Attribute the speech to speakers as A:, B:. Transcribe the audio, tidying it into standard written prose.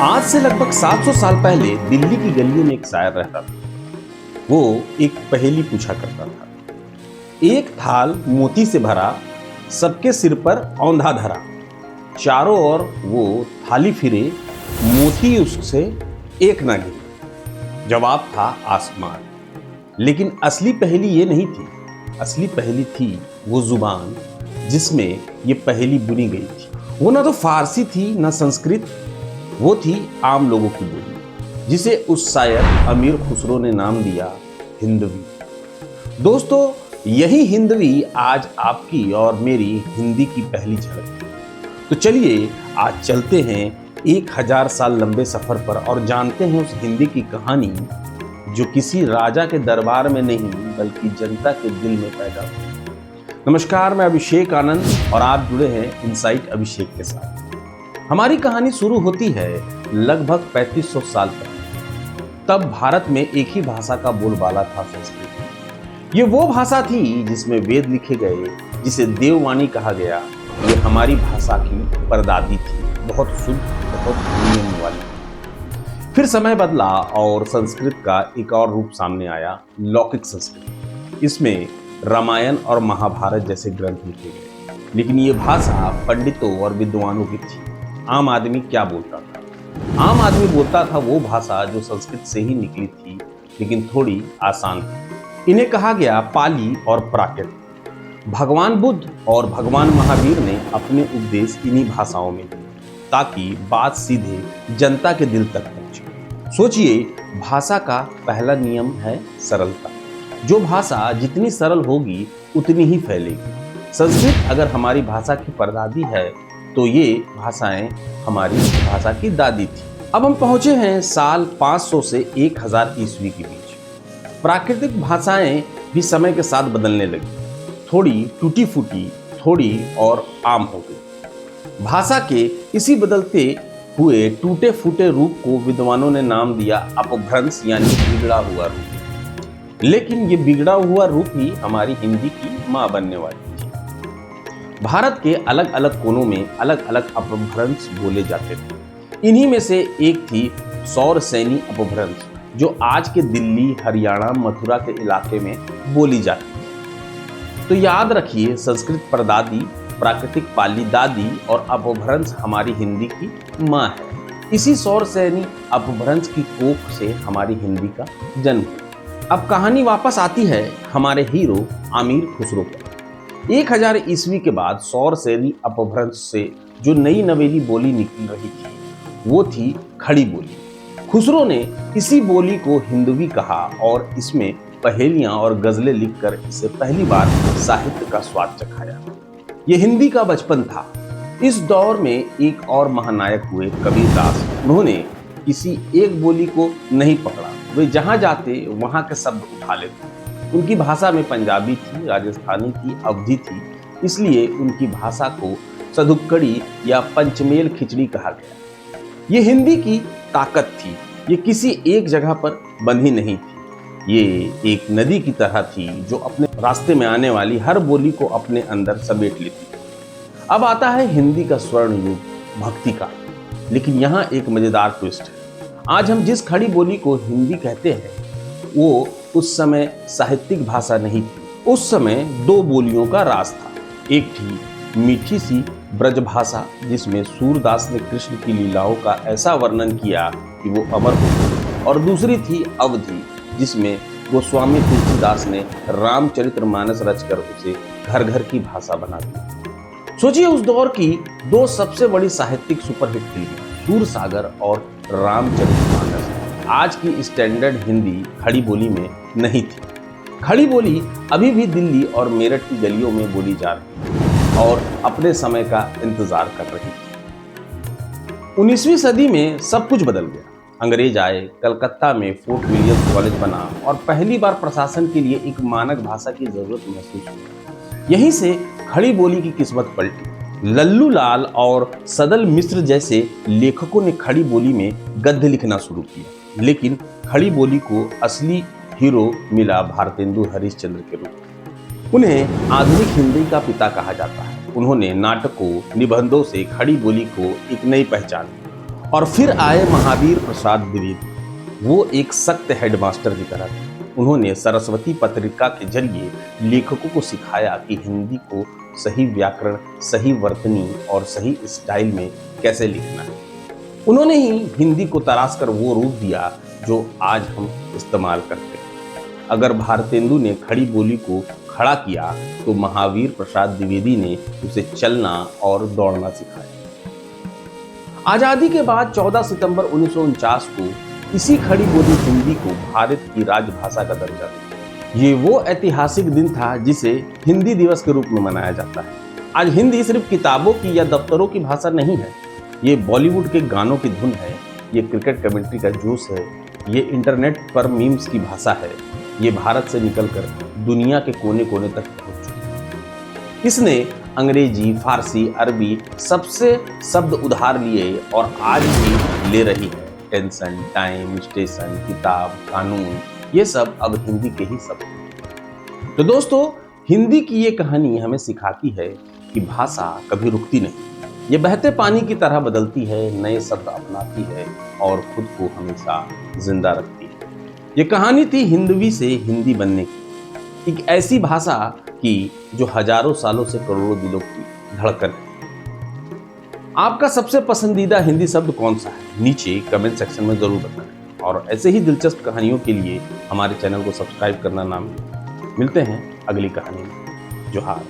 A: आज से लगभग 700 साल पहले दिल्ली की गलियों में एक शायर रहता था। वो एक पहेली पूछा करता था। एक थाल मोती से भरा, सबके सिर पर औंधा धरा। चारों ओर वो थाली फिरे, मोती उससे एक ना गिरे। जवाब था आसमान। लेकिन असली पहेली ये नहीं थी। असली पहेली थी वो जुबान जिसमें ये पहेली बुनी गई थी। वो ना तो फारसी थी ना संस्कृत, वो थी आम लोगों की बोली, जिसे उस शायर अमीर खुसरो ने नाम दिया हिंदवी। दोस्तों, यही हिंदवी आज आपकी और मेरी हिंदी की पहली झलक है। तो चलिए आज चलते हैं 1000 साल लंबे सफर पर और जानते हैं उस हिंदी की कहानी जो किसी राजा के दरबार में नहीं बल्कि जनता के दिल में पैदा हुई। नमस्कार, मैं अभिषेक आनंद और आप जुड़े हैं इनसाइट अभिषेक के साथ। हमारी कहानी शुरू होती है लगभग 3500 साल पहले। तब भारत में एक ही भाषा का बोलबाला था, संस्कृत। ये वो भाषा थी जिसमें वेद लिखे गए, जिसे देववाणी कहा गया। ये हमारी भाषा की परदादी थी, बहुत शुद्ध, बहुत नियम वाली। फिर समय बदला और संस्कृत का एक और रूप सामने आया, लौकिक संस्कृत। इसमें रामायण और महाभारत जैसे ग्रंथ लिखे गए। लेकिन ये भाषा पंडितों और विद्वानों की थी। आम आदमी क्या बोलता था? आम आदमी बोलता था वो भाषा जो संस्कृत से ही निकली थी, लेकिन थोड़ी आसान थी। इन्हें कहा गया पाली और प्राकृत। भगवान बुद्ध और भगवान महावीर ने अपने उपदेश इन्हीं भाषाओं में दिए, ताकि बात सीधे जनता के दिल तक पहुंचे। सोचिए, भाषा का पहला नियम है सरलता। जो भाषा जितनी सरल होगी उतनी ही फैलेगी। संस्कृत अगर हमारी भाषा की परदादी है तो ये भाषाएं हमारी भाषा की दादी थी। अब हम पहुंचे हैं साल 500 से 1000 ईस्वी के बीच। प्राकृतिक भाषाएं भी समय के साथ बदलने लगी, थोड़ी टूटी फूटी, थोड़ी और आम हो गई। भाषा के इसी बदलते हुए टूटे फूटे रूप को विद्वानों ने नाम दिया अपभ्रंश, यानी बिगड़ा हुआ रूप। लेकिन ये बिगड़ा हुआ रूप ही हमारी हिंदी की मां बनने वाली थी। भारत के अलग अलग कोनों में अलग अलग अपभ्रंश बोले जाते थे। इन्हीं में से एक थी सौरसेनी अपभ्रंश, जो आज के दिल्ली, हरियाणा, मथुरा के इलाके में बोली जाती है। तो याद रखिए, संस्कृत परदादी, प्राकृतिक पाली दादी और अपभ्रंश हमारी हिंदी की माँ है। इसी सौरसेनी अपभ्रंश की कोख से हमारी हिंदी का जन्म हुआ। अब कहानी वापस आती है हमारे हीरो अमीर खुसरो पर। 1000 ईस्वी के बाद सौरसेनी अपभ्रंश से जो नई नवेली बोली निकल रही थी वो थी खड़ी बोली। खुसरो ने इसी बोली को हिंदवी कहा और इसमें पहेलियां और गजलें लिखकर इसे पहली बार साहित्य का स्वाद चखाया। ये हिंदी का बचपन था। इस दौर में एक और महानायक हुए कबीरदास। उन्होंने किसी एक बोली को नहीं पकड़ा, वे जहां जाते वहां के शब्द उठा लेते। उनकी भाषा में पंजाबी थी, राजस्थानी थी, अवधी थी, इसलिए उनकी भाषा को सधुक्कड़ी या पंचमेल खिचड़ी कहा गया। ये हिंदी की ताकत थी। ये किसी एक जगह पर बंधी नहीं थी। ये एक नदी की तरह थी जो अपने रास्ते में आने वाली हर बोली को अपने अंदर समेट लेती थी। अब आता है हिंदी का स्वर्ण युग, भक्ति का। लेकिन यहाँ एक मजेदार ट्विस्ट है। आज हम जिस खड़ी बोली को हिंदी कहते हैं वो उस समय साहित्यिक भाषा नहीं थी। उस समय दो बोलियों का राज था। एक थी मीठी सी ब्रज भाषा, जिसमें सूरदास ने कृष्ण की लीलाओं का ऐसा वर्णन किया कि वो अमर हो गई, और दूसरी थी अवधी, जिसमें गोस्वामी तुलसीदास ने रामचरितमानस रचकर उसे घर घर की भाषा बना दी। सोचिए, उस दौर की दो सबसे बड़ी साहित्यिक सुपरहिट फिल्में सूरसागर और रामचरितमानस आज की स्टैंडर्ड हिंदी खड़ी बोली में नहीं थी। खड़ी बोली अभी भी दिल्ली और मेरठ की गलियों में बोली जा रही थी और अपने समय का इंतजार कर रही थी। 19वीं सदी में सब कुछ बदल गया। अंग्रेज आए, कलकत्ता में फोर्ट विलियम्स कॉलेज बना और पहली बार प्रशासन के लिए एक मानक भाषा की जरूरत महसूस हुई। यहीं से खड़ी बोली की किस्मत पलटी। लल्लू लाल और सदल मिश्र जैसे लेखकों ने खड़ी बोली में गद्य लिखना शुरू किया। लेकिन खड़ी बोली को असली हीरो मिला भारतेंदु हरिश्चंद्र के रूप। उन्हें आधुनिक हिंदी का पिता कहा जाता है। उन्होंने नाटकों, निबंधों से खड़ी बोली को एक नई पहचान दी और फिर आए महावीर प्रसाद द्विवेदी। वो एक सख्त हेडमास्टर की तरह थे। उन्होंने सरस्वती पत्रिका के जरिए लेखकों को सिखाया कि हिंदी को सही व्याकरण, सही वर्तनी और सही स्टाइल में कैसे लिखना है। उन्होंने ही हिंदी को तराश कर वो रूप दिया जो आज हम इस्तेमाल करते हैं। अगर भारतेंदु ने खड़ी बोली को खड़ा किया तो महावीर प्रसाद द्विवेदी ने उसे चलना और दौड़ना सिखाया। आजादी के बाद 14 सितंबर 1949 को इसी खड़ी बोली हिंदी को भारत की राजभाषा का दर्जा दिया। ये वो ऐतिहासिक दिन था जिसे हिंदी दिवस के रूप में मनाया जाता है। आज हिंदी सिर्फ किताबों की या दफ्तरों की भाषा नहीं है। ये बॉलीवुड के गानों की धुन है, ये क्रिकेट कमेंट्री का जोश है, ये इंटरनेट पर मीम्स की भाषा है, ये भारत से निकलकर दुनिया के कोने कोने तक पहुंच चुकी है। इसने अंग्रेजी, फारसी, अरबी सबसे शब्द उधार लिए और आज भी ले रही है। टेंशन, टाइम, स्टेशन, किताब, कानून, ये सब अब हिंदी के ही शब्द हैं। तो दोस्तों, हिंदी की ये कहानी हमें सिखाती है कि भाषा कभी रुकती नहीं। ये बहते पानी की तरह बदलती है, नए शब्द अपनाती है और खुद को हमेशा जिंदा रखती है। ये कहानी थी हिंदवी से हिंदी बनने की, एक ऐसी भाषा की जो हजारों सालों से करोड़ों दिलों की धड़कन है। आपका सबसे पसंदीदा हिंदी शब्द कौन सा है? नीचे कमेंट सेक्शन में जरूर बताएं और ऐसे ही दिलचस्प कहानियों के लिए हमारे चैनल को सब्सक्राइब करना ना भूलें। मिलते हैं अगली कहानी में। जोहार।